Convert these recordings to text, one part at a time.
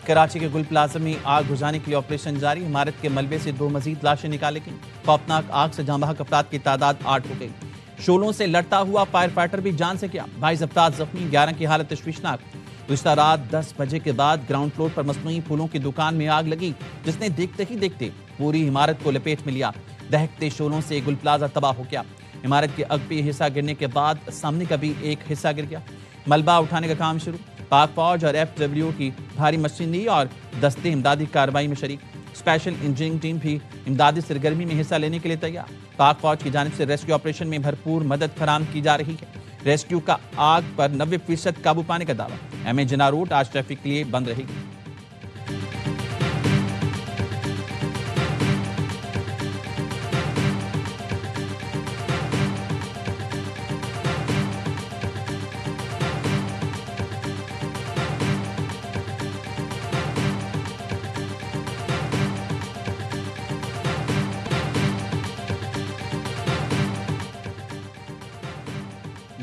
کراچی کے گل پلازا میں آگ بجھانے کے لیے آپریشن جاری. عمارت کے ملبے سے 2 مزید لاشیں نکالے گئیں. خوفناک آگ سے جاں بحق افراد کی تعداد 8 ہو گئی. شعلوں سے لڑتا ہوا فائر فائٹر بھی جان سے گیا. 22 افراد زخمی، 11 کی حالت تشویشناک. گزشتہ رات 10 بجے کے بعد گراؤنڈ فلور پر مصنوعی پھولوں کی دکان میں آگ لگی، جس نے دیکھتے ہی دیکھتے پوری عمارت کو لپیٹ میں لیا. دہکتے شعلوں سے گل پلازا تباہ ہو گیا. عمارت کے اگپی حصہ گرنے کے بعد سامنے کا بھی ایک حصہ گر گیا. ملبہ اٹھانے کا کام شروع. پاک فوج اور FW کی بھاری مشینری اور دستے امدادی کارروائی میں شریک. اسپیشل انجینئرنگ ٹیم بھی امدادی سرگرمی میں حصہ لینے کے لیے تیار. پاک فوج کی جانب سے ریسکیو آپریشن میں بھرپور مدد فراہم کی جا رہی ہے. ریسکیو کا آگ پر 90% قابو پانے کا دعویٰ. MA جناح روڈ آج ٹریفک کے لیے بند رہے گی.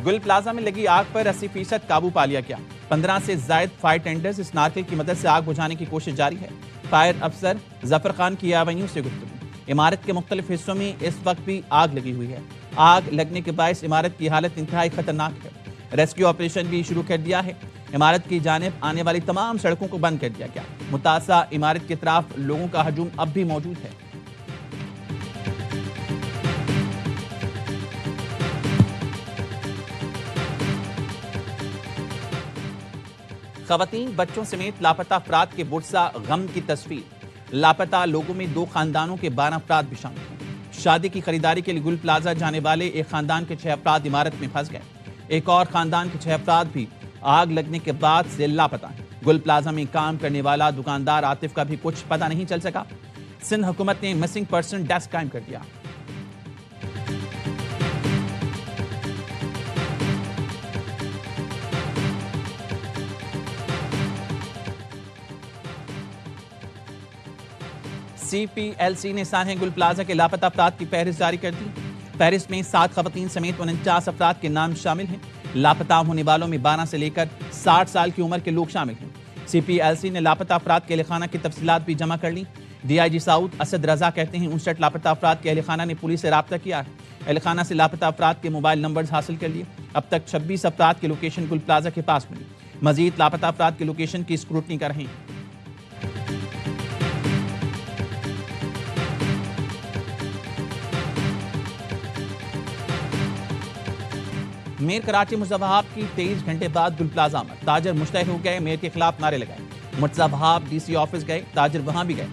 گل پلازا میں لگی آگ پر 80% قابو پا لیا گیا. 15 سے زائد فائر ٹینڈرز اسنارکل کی مدد سے آگ بجھانے کی کوشش جاری ہے. فائر افسر ظفر خان کی ایونیو سے گفتگو. عمارت کے مختلف حصوں میں اس وقت بھی آگ لگی ہوئی ہے. آگ لگنے کے باعث عمارت کی حالت انتہائی خطرناک ہے. ریسکیو آپریشن بھی شروع کر دیا ہے. عمارت کی جانب آنے والی تمام سڑکوں کو بند کر دیا گیا. متاثرہ عمارت کی طرف لوگوں کا ہجوم اب بھی موجود ہے. خواتین بچوں سمیت لاپتہ افراد کے برسا غم کی تصویر. لاپتہ لوگوں میں 2 خاندانوں کے 12 افراد بھی شامل ہیں. شادی کی خریداری کے لیے گل پلازا جانے والے ایک خاندان کے 6 افراد عمارت میں پھنس گئے. ایک اور خاندان کے 6 افراد بھی آگ لگنے کے بعد سے لاپتہ ہیں. گل پلازا میں کام کرنے والا دکاندار عاطف کا بھی کچھ پتہ نہیں چل سکا. سندھ حکومت نے مسنگ پرسن ڈیسک قائم کر دیا. CPLC نے سانحہ گل پلازا کے لاپتہ افراد کی فہرست جاری کر دی. فہرست میں 7 خواتین سمیت 49 افراد کے نام شامل ہیں. لاپتہ ہونے والوں میں 12 سے لے کر 60 سال کی عمر کے لوگ شامل ہیں. CPLC نے لاپتہ افراد کے اہل خانہ کی تفصیلات بھی جمع کر لی. DIG سعود اسد رضا کہتے ہیں 59 لاپتہ افراد کے اہل خانہ نے پولیس سے رابطہ کیا ہے. اہل خانہ سے لاپتہ افراد کے موبائل نمبرز حاصل کر لیے. اب تک 26 افراد کی لوکیشن گل پلازا کے پاس ملی. مزید لاپتہ افراد کی لوکیشن کی اسکروٹنی کر رہے ہیں. میئر کراچی مرتضی وہاب کی 23 گھنٹے بعد گل پلازا آمد. تاجر مشتعل ہو گئے. میئر کے خلاف نعرے لگائے. مرتضی وہاب DC آفس گئے. تاجر وہاں بھی گئے.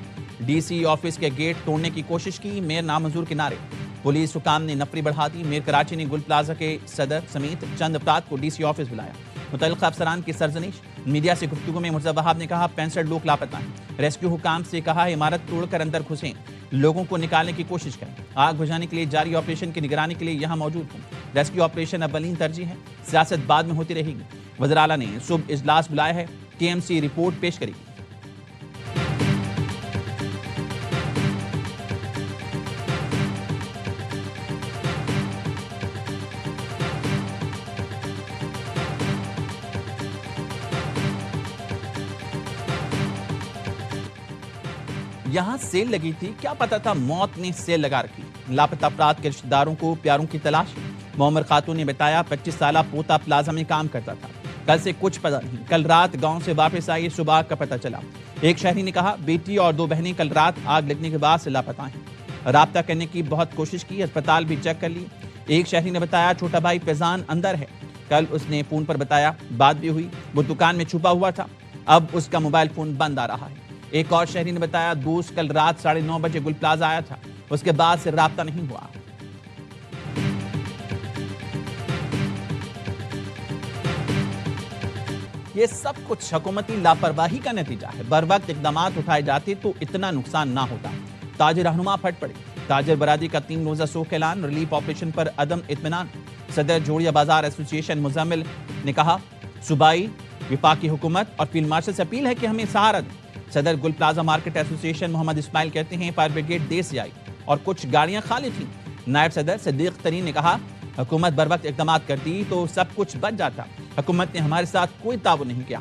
DC آفس کے گیٹ توڑنے کی کوشش کی. میئر نامنظور کے نعرے. پولیس حکام نے نفری بڑھا دی. میئر کراچی نے گل پلازا کے صدر سمیت چند افراد کو DC آفس بلایا. متعلقہ افسران کی سرزنش. میڈیا سے گفتگو میں مرتضی وہاب نے کہا 65 لوگ لاپتہ ہیں. ریسکیو حکام سے کہا عمارت توڑ کر اندر گھسیں. لوگوں کو نکالنے کی کوشش کریں. آگ بجھانے کے لیے جاری آپریشن کی نگرانی کے لیے یہاں موجود ہوں. ریسکیو آپریشن اولین ترجیح ہے. سیاست بعد میں ہوتی رہے گی. وزیر اعلیٰ نے صبح اجلاس بلایا ہے. TMC رپورٹ پیش کرے گی. یہاں سیل لگی تھی، کیا پتا تھا موت نے سیل لگا رکھی. لاپتہ افراد کے رشتہ داروں کو پیاروں کی تلاش. معمر خاتون نے بتایا 25 سالہ پوتا پلازا میں کام کرتا تھا. کل سے کچھ پتا نہیں. کل رات گاؤں سے واپس آئی، صبح کا پتہ چلا. ایک شہری نے کہا بیٹی اور 2 بہنیں کل رات آگ لگنے کے بعد سے لاپتہ ہیں. رابطہ کرنے کی بہت کوشش کی، اسپتال بھی چیک کر لی. ایک شہری نے بتایا چھوٹا بھائی فیضان اندر ہے. کل اس نے فون پر بتایا، بات بھی ہوئی. وہ دکان میں چھپا ہوا تھا. اب اس کا موبائل فون بند آ رہا ہے. ایک اور شہری نے بتایا دوست کل رات 9:30 بجے گل پلازا آیا تھا. اس کے بعد سے رابطہ نہیں ہوا. یہ سب کچھ حکومتی لاپرواہی کا نتیجہ ہے. بر وقت اقدامات اٹھائے جاتے تو اتنا نقصان نہ ہوتا. تاجر رہنما پھٹ پڑے. تاجر برادری کا 3 روزہ سوگ اعلان. ریلیف آپریشن پر عدم اطمینان. صدر جوڑیہ بازار ایسوسی ایشن مزمل نے کہا صوبائی وفاقی حکومت اور فیلڈ مارشل سے اپیل ہے کہ ہمیں سہارا دیں. صدر گل پلازا مارکیٹ ایسوسی ایشن محمد اسماعیل کہتے ہیں فائر بریگیڈ دیر سے آئی اور کچھ گاڑیاں خالی تھیں. نائب صدر صدیق ترین نے کہا حکومت بر وقت اقدامات کرتی تو سب کچھ بچ جاتا. حکومت نے ہمارے ساتھ کوئی تعاون نہیں کیا.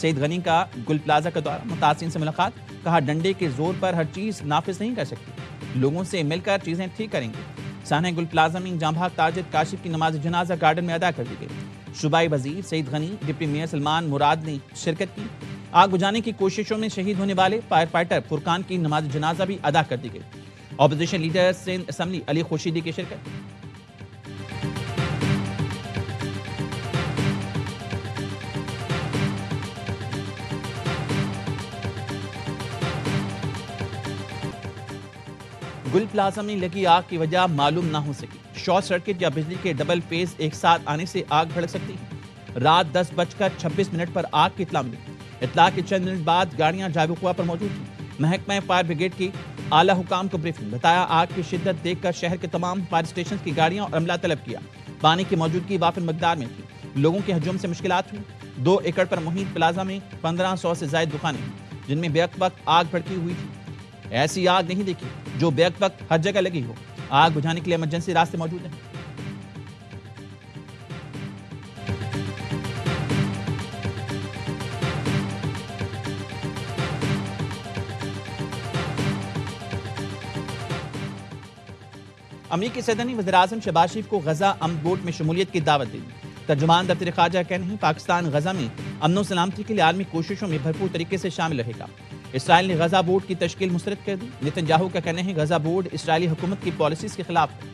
سعید غنی کا گل پلازا کا دورہ، متاثرین سے ملاقات، کہا ڈنڈے کے زور پر ہر چیز نافذ نہیں کر سکتی، لوگوں سے مل کر چیزیں ٹھیک کریں گے۔ سانحہ گل پلازا میں جاں بحق تاجر کاشف کی نماز جنازہ گارڈن میں ادا کر دی گئی۔ صوبائی وزیر سعید غنی، ڈپٹی میئر سلمان مراد نے شرکت کی۔ آگ بجھانے کی کوششوں میں شہید ہونے والے فائر فائٹر فرقان کی نماز جنازہ بھی ادا کر دی گئی۔ اپوزیشن لیڈر سندھ اسمبلی علی خورشیدی کی شرکت۔ گل پلازا میں لگی آگ کی وجہ معلوم نہ ہو سکی، شارٹ سرکٹ یا بجلی کے ڈبل فیز ایک ساتھ آنے سے آگ بھڑک سکتی ہے۔ رات 10:26 پر آگ کی اطلاع ملی۔ اطلاع کے چند منٹ بعد گاڑیاں جائے وقوع پر موجود تھیں۔ محکمہ فائر بریگیڈ کی اعلیٰ حکام کو بریفنگ، بتایا آگ کی شدت دیکھ کر شہر کے تمام فائر اسٹیشن کی گاڑیاں اور عملہ طلب کیا۔ پانی کی موجودگی وافر مقدار میں تھی، لوگوں کے ہجوم سے مشکلات ہوئی۔ 2 ایکڑ پر محیط پلازا میں 1500 سے زائد دکانیں ہیں جن میں بیک وقت آگ بھڑکی ہوئی تھی۔ ایسی آگ نہیں دیکھی جو بیک وقت ہر جگہ لگی ہو۔ آگ بجھانے کے لیے ایمرجنسی راستے موجود ہیں۔ امریکی صدر نے وزیراعظم شہباز شریف کو غزہ امن بورڈ میں شمولیت کی دعوت دی۔ ترجمان دفتر خارجہ کا کہنا ہے پاکستان غزہ میں امن و سلامتی کے لیے عالمی کوششوں میں بھرپور طریقے سے شامل رہے گا۔ اسرائیل نے غزہ بورڈ کی تشکیل مسترد کر دی۔ نتن یاہو کا کہنا ہے غزہ بورڈ اسرائیلی حکومت کی پالیسیز کے خلاف ہے۔